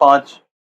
5,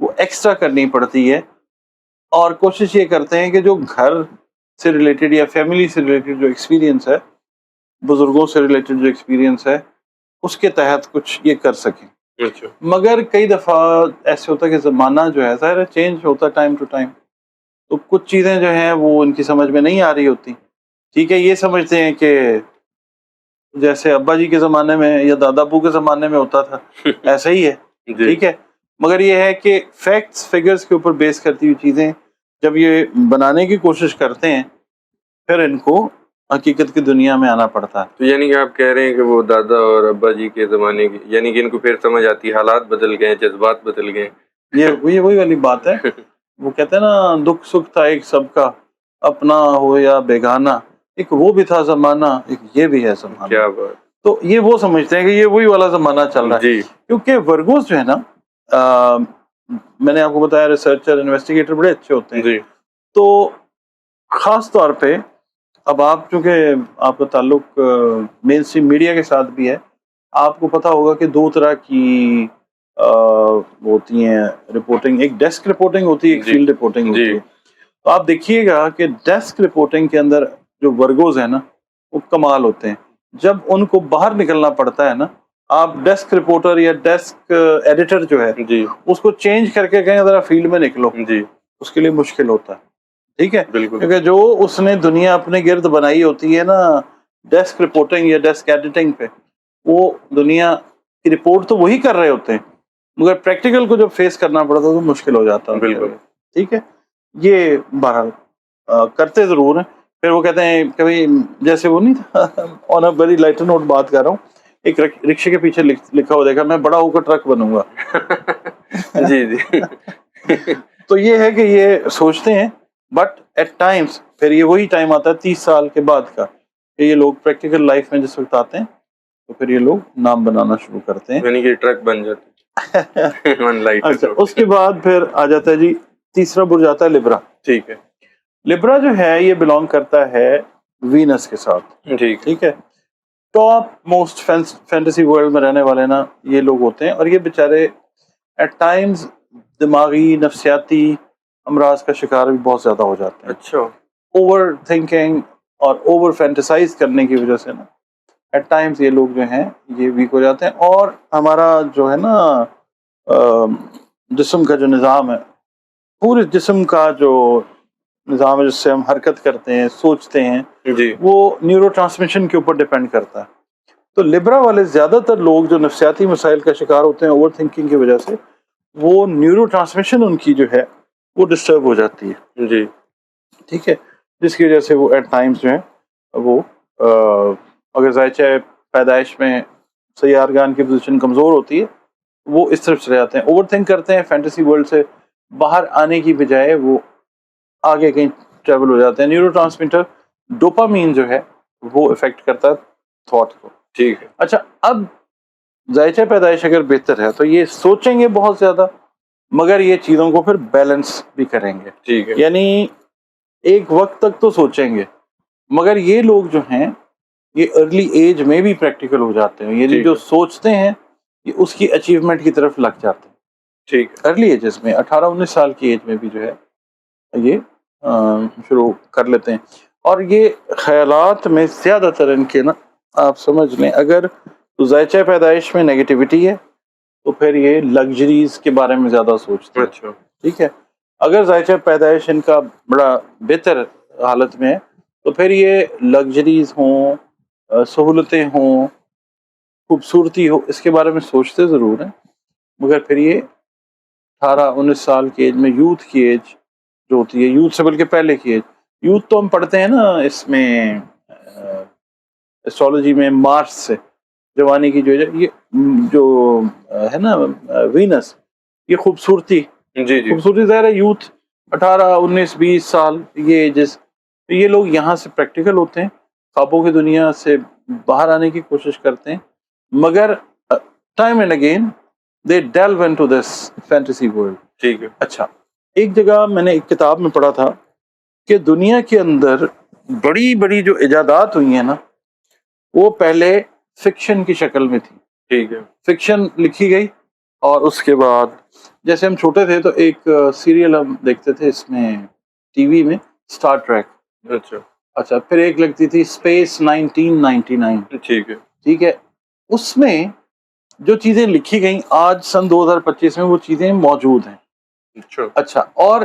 وہ ایکسٹرا کرنی پڑتی ہے، اور کوشش یہ کرتے ہیں کہ جو گھر سے ریلیٹڈ یا فیملی سے ریلیٹڈ جو ایکسپیرینس ہے، بزرگوں سے ریلیٹڈ جو ایکسپیرینس ہے، اس کے تحت کچھ یہ کر سکیں. اچھا. مگر کئی دفعہ ایسے ہوتا ہے کہ زمانہ جو ہے ظاہر ہے چینج ہوتا ہے ٹائم ٹو ٹائم، تو کچھ چیزیں جو ہیں وہ ان کی سمجھ میں نہیں آ رہی ہوتی. ٹھیک ہے، یہ سمجھتے ہیں کہ جیسے ابا جی کے زمانے میں یا دادا ابو کے زمانے میں ہوتا تھا ایسا ہی ہے. ٹھیک ہے، مگر یہ ہے کہ فیکٹس فگرز کے اوپر بیس کرتی ہوئی چیزیں جب یہ بنانے کی کوشش کرتے ہیں، پھر ان کو حقیقت کی دنیا میں آنا پڑتا ہے. تو یعنی کہ آپ کہہ رہے ہیں کہ وہ دادا اور ابا جی کے زمانے کی، یعنی کہ ان کو پھر سمجھ آتی حالات بدل گئے، جذبات بدل گئے. یہ وہی والی بات ہے. وہ کہتے ہیں نا دکھ سکھ تھا ایک سب کا، اپنا ہو یا بیگانہ، ایک وہ بھی تھا زمانہ، ایک یہ بھی ہے زمانہ. کیا بات. تو یہ وہ سمجھتے ہیں کہ یہ وہی والا زمانہ چل رہا ہے. جی. کیونکہ ورگوز جو ہے نا، میں نے آپ کو بتایا ریسرچر انویسٹیگیٹر بڑے اچھے ہوتے ہیں. جی. تو خاص طور پہ اب آپ چونکہ آپ کا تعلق مین اسٹریم میڈیا کے ساتھ بھی ہے، آپ کو پتا ہوگا کہ دو طرح کی ہوتی ہیں رپورٹنگ. ایک ڈیسک رپورٹنگ ہوتی ہے، ایک فیلڈ رپورٹنگ ہوتی ہے. تو آپ دیکھیے گا کہ ڈیسک رپورٹنگ کے اندر جو ورگوز ہیں نا وہ کمال ہوتے ہیں. جب ان کو باہر نکلنا پڑتا ہے نا، آپ ڈیسک رپورٹر یا ڈیسک ایڈیٹر جو ہے اس کو چینج کر کے کہیں ذرا فیلڈ میں نکلو، اس کے لیے مشکل ہوتا ہے. ٹھیک ہے، کیونکہ جو اس نے دنیا اپنے گرد بنائی ہوتی ہے نا ڈیسک رپورٹنگ یا ڈیسک ایڈیٹنگ پہ، وہ دنیا کی رپورٹ تو وہی کر رہے ہوتے ہیں، مگر پریکٹیکل کو جب فیس کرنا پڑتا ہے تو مشکل ہو جاتا ہے. بالکل. ٹھیک ہے، یہ بہرحال کرتے ضرور ہیں. پھر وہ کہتے ہیں کبھی جیسے وہ نہیں تھا آن اے ویری لائٹر نوٹ بات کر رہا ہوں، ایک رکشے کے پیچھے لکھا ہوا دیکھا، میں بڑا ہو کر ٹرک بنوں گا. جی جی. تو یہ ہے کہ یہ سوچتے ہیں، بٹ ایٹ ٹائمس پھر یہ وہی ٹائم آتا ہے 30 سال کے بعد کا کہ یہ لوگ پریکٹیکل لائف میں جس وقت آتے ہیں تو پھر یہ لوگ نام بنانا شروع کرتے ہیں، یعنی کہ ٹرک بن جاتے. اچھا، اس کے بعد پھر آ جاتا ہے جی تیسرا برج آتا ہے لبرا. ٹھیک ہے. لبرا جو ہے یہ بلانگ کرتا ہے وینس کے ساتھ. ٹھیک ہے، ٹاپ موسٹ فینٹیسی ورلڈ میں رہنے والے نا یہ لوگ ہوتے ہیں، اور یہ بیچارے ایٹ ٹائمز دماغی نفسیاتی امراض کا شکار بھی بہت زیادہ ہو جاتے ہیں. اچھا. اوور تھنکنگ اور اوور فینٹیسائز کرنے کی وجہ سے نا ایٹ ٹائمز یہ لوگ جو ہیں یہ ویک ہو جاتے ہیں. اور ہمارا جو ہے نا جسم کا جو نظام ہے، پورے جسم کا جو نظام ہے جس سے ہم حرکت کرتے ہیں سوچتے ہیں، وہ نیورو ٹرانسمیشن کے اوپر ڈیپینڈ کرتا ہے. تو لبرا والے زیادہ تر لوگ جو نفسیاتی مسائل کا شکار ہوتے ہیں اوور تھنکنگ کی وجہ سے، وہ نیورو ٹرانسمیشن ان کی جو ہے وہ ڈسٹرب ہو جاتی ہے. جی. ٹھیک ہے، جس کی وجہ سے وہ ایٹ ٹائمز جو ہے وہ اگر ذائچہ پیدائش میں سیارگان کی پوزیشن کمزور ہوتی ہے وہ اس طرف چلے جاتے ہیں، اوور تھنک کرتے ہیں، فینٹیسی ورلڈ سے باہر آنے کی بجائے وہ آگے کہیں ٹریول ہو جاتے ہیں. نیورو ٹرانسمیٹر ڈوپامین جو ہے وہ افیکٹ کرتا ہے تھاٹ کو. ٹھیک ہے. اچھا، اب ذائچہ پیدائش اگر بہتر ہے تو یہ سوچیں گے بہت زیادہ، مگر یہ چیزوں کو پھر بیلنس بھی کریں گے. ٹھیک ہے. یعنی ایک وقت تک تو سوچیں گے، مگر یہ لوگ جو ہیں یہ ارلی ایج میں بھی پریکٹیکل ہو جاتے ہیں. یعنی جو سوچتے ہیں یہ اس کی اچیومنٹ کی طرف لگ جاتے ہیں. ٹھیک ہے. ارلی ایجز میں 18-19 سال کی ایج میں بھی جو ہے یہ شروع کر لیتے ہیں. اور یہ خیالات میں زیادہ تر ان کے نا آپ سمجھ لیں، اگر ذائچہ پیدائش میں نیگیٹیوٹی ہے تو پھر یہ لگژریز کے بارے میں زیادہ سوچتے ہیں. اچھا. ٹھیک ہے، اگر ذائچہ پیدائش ان کا بڑا بہتر حالت میں ہے تو پھر یہ لگژریز ہوں، سہولتیں ہوں، خوبصورتی ہو، اس کے بارے میں سوچتے ضرور ہیں، مگر پھر یہ 18-19 سال کی ایج میں یوتھ کی ایج جو ہوتی ہے، یوتھ سے بلکہ پہلے کی ایج، یوتھ تو ہم پڑھتے ہیں نا اس میں ایسٹرالوجی میں مارس سے جوانی کی یہ جو ہے نا وینس، یہ خوبصورتی خوبصورتی ظاہر ہے یوتھ 18-19-20 سال یہ ایجز، یہ لوگ یہاں سے پریکٹیکل ہوتے ہیں، خوابوں کی دنیا سے باہر آنے کی کوشش کرتے ہیں، مگر time and again they delve into this fantasy world. ٹھیک ہے. اچھا، ایک جگہ میں نے ایک کتاب میں پڑھا تھا کہ دنیا کے اندر بڑی بڑی جو ایجادات ہوئی ہیں نا وہ پہلے فکشن کی شکل میں تھی. ٹھیک ہے. فکشن لکھی گئی اور اس کے بعد جیسے ہم چھوٹے تھے تو ایک سیریل ہم دیکھتے تھے اس میں ٹی وی میں، اسٹار ٹریک. اچھا اچھا، پھر ایک لگتی تھی اسپیس 1999. ٹھیک ہے. ٹھیک ہے، اس میں جو چیزیں لکھی گئیں آج سن 2025 میں وہ چیزیں موجود ہیں. اچھا اچھا، اور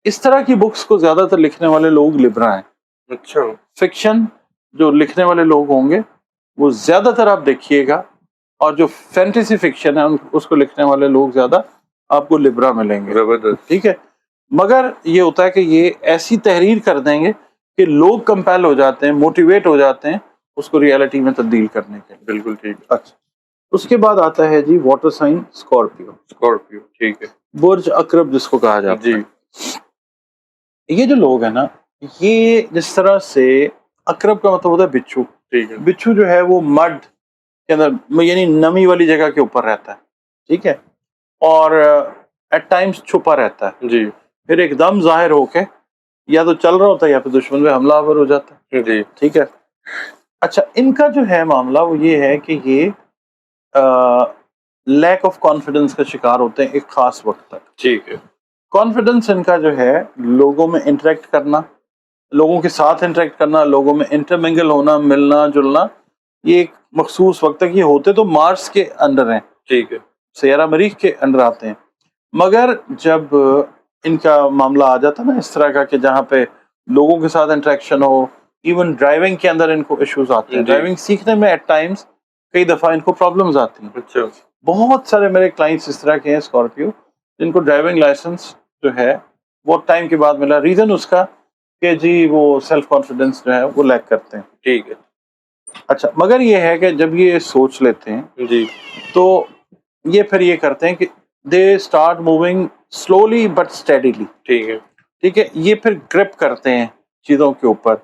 اس طرح کی بکس کو زیادہ تر لکھنے والے لوگ لبرا ہیں. اچھا فکشن جو لکھنے والے لوگ ہوں گے وہ زیادہ تر آپ دیکھیے گا، اور جو فینٹیسی فکشن ہے اس کو لکھنے والے لوگ زیادہ آپ کو لبرا ملیں گے. زبردست. ٹھیک ہے، مگر یہ ہوتا ہے کہ یہ ایسی تحریر کر دیں گے کہ لوگ کمپیل ہو جاتے ہیں، موٹیویٹ ہو جاتے ہیں اس کو ریئلٹی میں تبدیل کرنے کے لیے. بالکل ٹھیک. اچھا، اس کے بعد آتا ہے جی واٹر سائن اسکارپیو، اسکارپیو. ٹھیک ہے برج اکرب جس کو کہا جاتا جی. ہے. یہ جو لوگ ہیں نا، یہ جس طرح سے اکرب کا مطلب ہوتا ہے بچھو. ٹھیک ہے. بچھو جو ہے وہ مڈ کے اندر یعنی نمی والی جگہ کے اوپر رہتا ہے. ٹھیک ہے، اور ایٹ ٹائمز چھپا رہتا ہے. جی پھر ایک دم ظاہر ہو کے یا تو چل رہا ہوتا ہے یا پھر دشمن پہ حملہ آور ہو جاتا ہے. جی. ٹھیک ہے. اچھا، ان کا جو ہے معاملہ وہ یہ ہے کہ یہ لیک آف کانفیڈنس کا شکار ہوتے ہیں ایک خاص وقت تک. ٹھیک ہے. کانفیڈنس ان کا جو ہے لوگوں میں انٹریکٹ کرنا، لوگوں کے ساتھ انٹریکٹ کرنا، لوگوں میں انٹرمنگل ہونا، ملنا جلنا، یہ ایک مخصوص وقت تک. یہ ہوتے تو مارس کے انڈر ہیں، ٹھیک ہے. سیارہ مریخ کے انڈر آتے ہیں. مگر جب ان کا معاملہ آ جاتا نا اس طرح کا کہ جہاں پہ لوگوں کے ساتھ انٹریکشن ہو، ایون ڈرائیونگ کے اندر ان کو ایشوز آتے ہیں. جی. ڈرائیونگ سیکھنے میں ایٹ ٹائمز کئی دفعہ ان کو پرابلمز آتی ہیں. اچھا. بہت سارے میرے کلائنٹس اس طرح کے ہیں اسکارپیو جن کو ڈرائیونگ لائسنس جو ہے وہ ٹائم کے بعد ملا. ریزن اس کا کہ جی وہ سیلف کانفیڈنس جو ہے وہ لیک کرتے ہیں. ٹھیک ہے. اچھا، مگر یہ ہے کہ جب یہ سوچ لیتے ہیں جی. تو یہ پھر یہ کرتے ہیں کہ they start moving slowly but steadily. ٹھیک ہے. ٹھیک ہے، یہ پھر گرپ کرتے ہیں چیزوں کے اوپر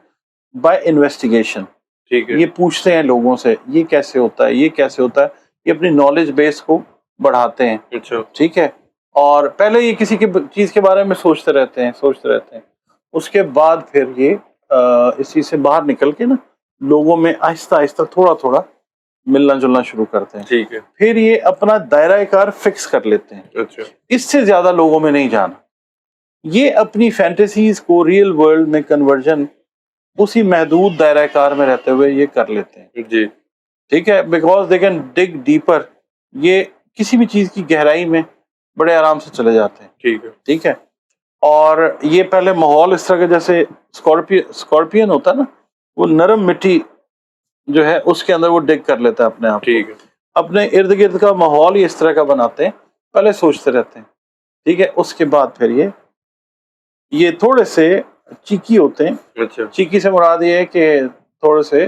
بائی انویسٹیگیشن. ٹھیک ہے. یہ پوچھتے ہیں لوگوں سے یہ کیسے ہوتا ہے، یہ کیسے ہوتا ہے. یہ اپنی نالج بیس کو بڑھاتے ہیں. اچھا. ٹھیک ہے، اور پہلے یہ کسی کی چیز کے بارے میں سوچتے رہتے ہیں. اس کے بعد پھر یہ اس چیز سے باہر نکل کے نا لوگوں میں آہستہ آہستہ تھوڑا تھوڑا ملنا جلنا شروع کرتے ہیں. ٹھیک ہے. پھر یہ اپنا دائرہ کار فکس کر لیتے ہیں. اچھا. اس سے زیادہ لوگوں میں نہیں جانا. یہ اپنی فینٹیسیز کو ریئل ورلڈ میں کنورژن اسی محدود دائرہ کار میں رہتے ہوئے یہ کر لیتے ہیں. جی. ٹھیک ہے، بیکاز دے کین ڈگ ڈیپر. یہ کسی بھی چیز کی گہرائی میں بڑے آرام سے چلے جاتے ہیں. ٹھیک ہے. ٹھیک ہے، اور یہ پہلے ماحول اس طرح کا جیسے اسکارپین ہوتا ہے نا، وہ نرم مٹی جو ہے اس کے اندر وہ ڈگ کر لیتا ہے اپنے آپ کو. ٹھیک ہے. اپنے ارد گرد کا ماحول ہی اس طرح کا بناتے ہیں، پہلے سوچتے رہتے ہیں. ٹھیک ہے، اس کے بعد پھر یہ تھوڑے سے چیکی ہوتے ہیں. اچھا. چیکی سے مراد یہ ہے کہ تھوڑے سے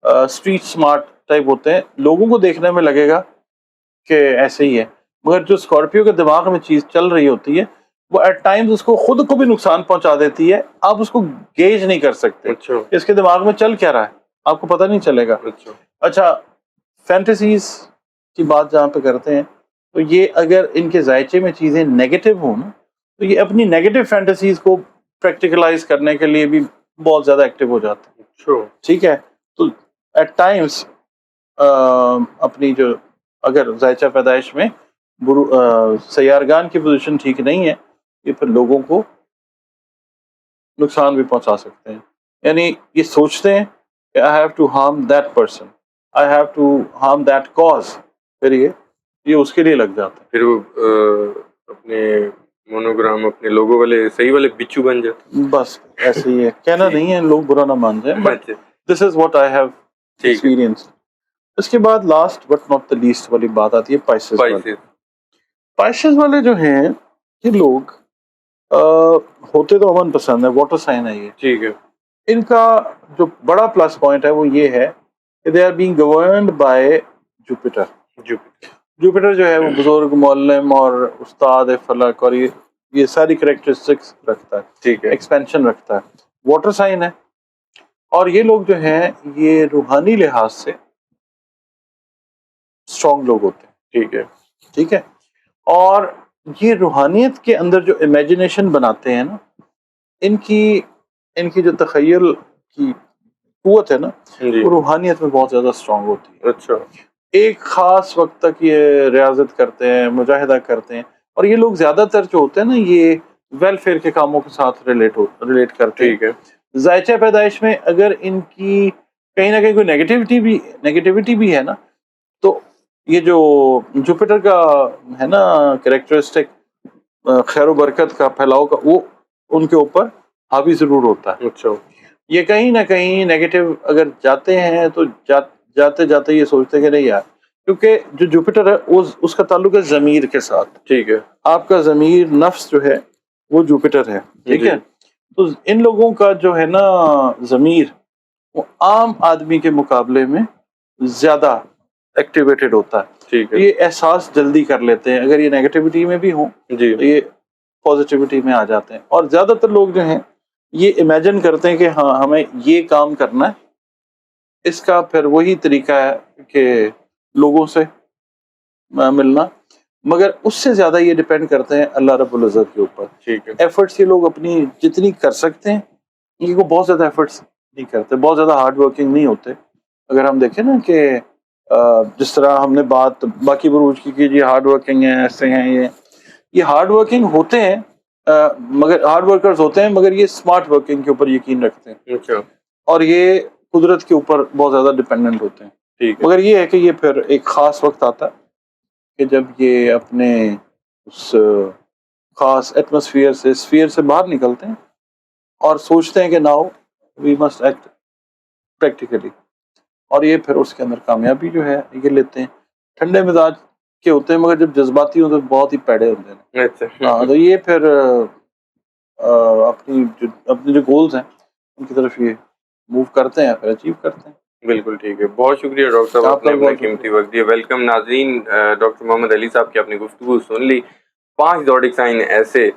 اسٹریٹ اسمارٹ ٹائپ ہوتے ہیں. لوگوں کو دیکھنے میں لگے گا کہ ایسے ہی ہے، مگر جو اسکارپیو کے دماغ میں چیز چل رہی ہوتی ہے وہ ایٹ ٹائمز اس کو خود کو بھی نقصان پہنچا دیتی ہے. آپ اس کو گیج نہیں کر سکتے اچھا. اس کے دماغ میں چل کیا رہا ہے، آپ کو پتہ نہیں چلے گا. اچھا. اچھا، فینٹیسیز کی بات جہاں پہ کرتے ہیں تو یہ اگر ان کے ذائچے میں چیزیں نیگیٹو ہوں نا تو یہ اپنی نیگیٹو فینٹیسیز کو پریکٹیکلائز کرنے کے لیے بھی بہت زیادہ ایکٹیو ہو جاتے ہیں. اچھا. ٹھیک ہے، تو ایٹ ٹائمز اپنی جو اگر ذائچہ پیدائش میں سیارگان کی پوزیشن ٹھیک نہیں ہے یہ پھر لوگوں کو نقصان بھی پہنچا سکتے ہیں. یعنی یہ سوچتے ہیں کہ I have to harm that person, I have to harm that cause. پھر یہ اس کے لیے لگ جاتا ہے. پھر وہ اپنے مونوگرام اپنے لوگوں والے صحیح والے بچو بن جاتے. بس ایسے ہی ہے، کہنا نہیں ہے لوگ برا نہ مان جائیں، but this is what I have experience. اس کے بعد last but not the least والی بات آتی ہے پائسز والے. پائسز والے جو ہیں یہ لوگ ہوتے تو امن پسند ہے، واٹر سائن ہے یہ. ٹھیک ہے. ان کا جو بڑا پلس پوائنٹ ہے وہ یہ ہے کہ they are being governed by Jupiter. Jupiter جو ہے وہ بزرگ، معلم اور استاد فلک اور یہ ساری کریکٹرسٹکس رکھتا ہے. ٹھیک ہے. ایکسپینشن رکھتا ہے. واٹر سائن ہے، اور یہ لوگ جو ہیں یہ روحانی لحاظ سے اسٹرانگ لوگ ہوتے ہیں. ٹھیک ہے. ٹھیک ہے، اور یہ روحانیت کے اندر جو امیجنیشن بناتے ہیں نا، ان کی جو تخیل کی قوت ہے نا وہ روحانیت میں بہت زیادہ اسٹرانگ ہوتی ہے. اچھا. ایک خاص وقت تک یہ ریاضت کرتے ہیں, مجاہدہ کرتے ہیں, اور یہ لوگ زیادہ تر جو ہوتے ہیں نا یہ ویلفیئر کے کاموں کے ساتھ ریلیٹ کرتے ہیں. ٹھیک ہے. ذائچہ پیدائش میں اگر ان کی کہیں نہ کہیں کوئی نیگیٹیوٹی بھی ہے نا, تو یہ جو جوپیٹر کا ہے نا کریکٹرسٹک خیر و برکت کا پھیلاؤ کا, وہ ان کے اوپر حاوی ضرور ہوتا ہے. اچھا. یہ کہیں نہ کہیں نیگیٹو اگر جاتے ہیں تو جاتے جاتے یہ سوچتے ہیں کہ نہیں یار, کیونکہ جو جوپیٹر ہے اس کا تعلق ہے ضمیر کے ساتھ. ٹھیک ہے. آپ کا ضمیر نفس جو ہے وہ جوپیٹر ہے, ٹھیک ہے. تو ان لوگوں کا جو ہے نا ضمیر وہ عام آدمی کے مقابلے میں زیادہ ایکٹیویٹڈ ہوتا ہے. ٹھیک ہے. یہ احساس جلدی کر لیتے ہیں, اگر یہ نیگیٹیوٹی میں بھی ہوں جی تو یہ پازیٹیوٹی میں آ جاتے ہیں. اور زیادہ تر لوگ جو ہیں یہ امیجن کرتے ہیں کہ ہاں ہمیں یہ کام کرنا ہے, اس کا پھر وہی طریقہ ہے کہ لوگوں سے ملنا, مگر اس سے زیادہ یہ ڈیپینڈ کرتے ہیں اللہ رب العزت کے اوپر. ٹھیک ہے. ایفرٹس یہ لوگ اپنی جتنی کر سکتے ہیں, یہ کو بہت زیادہ ایفرٹس نہیں کرتے, بہت زیادہ ہارڈ ورکنگ نہیں ہوتے. اگر ہم دیکھیں نا کہ جس طرح ہم نے بات باقی بروج کی کہ یہ ہارڈ ورکنگ ہیں, ایسے ہیں, یہ ہارڈ ورکنگ ہوتے ہیں, مگر ہارڈ ورکرز ہوتے ہیں, مگر یہ اسمارٹ ورکنگ کے اوپر یقین رکھتے ہیں. اچھا. اور یہ قدرت کے اوپر بہت زیادہ ڈیپینڈنٹ ہوتے ہیں. ٹھیک ہے. مگر یہ ہے کہ یہ پھر ایک خاص وقت آتا ہے کہ جب یہ اپنے اس خاص ایٹماسفیئر سے اسفیئر سے باہر نکلتے ہیں اور سوچتے ہیں کہ now we must act practically, اور یہ پھر اس کے اندر کامیابی جو ہے یہ لیتے ہیں. ٹھنڈے مزاج کے ہوتے ہیں, مگر جب جذباتی ہوتے ہیں بہت ہی پیڑے ہوتے ہیں. اچھا. ہاں, تو یہ پھر اپنے جو گولز ہیں ان کی طرف یہ موو کرتے ہیں, پھر اچیو کرتے ہیں. بالکل ٹھیک ہے. بہت شکریہ ڈاکٹر صاحب, آپ نے اپنا قیمتی وقت دیا. ویلکم ناظرین, ڈاکٹر محمد علی صاحب کی اپنی گفتگو سن لی. 5 زوڈک سائن ایسے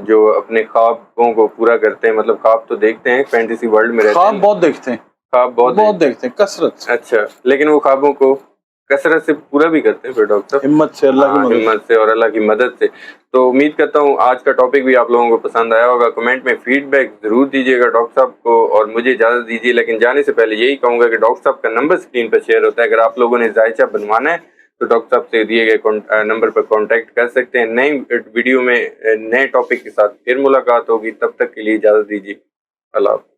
جو اپنے خوابوں کو پورا کرتے ہیں, مطلب خواب تو دیکھتے ہیں, فینٹیسی ورلڈ میں رہتے ہیں, خواب بہت دیکھتے ہیں, خواب بہت دیکھتے ہیں کثرت سے. اچھا, لیکن وہ خوابوں کو کثرت سے پورا بھی کرتے ہیں پھر ڈاکٹر صاحب, ہمت سے, اللہ کی مدد ہمت سے اور اللہ کی مدد سے. تو امید کرتا ہوں آج کا ٹاپک بھی آپ لوگوں کو پسند آیا ہوگا. کمنٹ میں فیڈ بیک ضرور دیجیے گا ڈاکٹر صاحب کو, اور مجھے اجازت دیجیے. لیکن جانے سے پہلے یہی کہوں گا کہ ڈاکٹر صاحب کا نمبر اسکرین پر شیئر ہوتا ہے, اگر آپ لوگوں نے ذائچہ بنوانا ہے تو ڈاکٹر صاحب سے دیے گئے نمبر پر کانٹیکٹ کر سکتے ہیں. نئی ویڈیو میں نئے ٹاپک کے ساتھ پھر ملاقات ہوگی, تب تک کے لیے اجازت دیجیے. اللہ حافظ.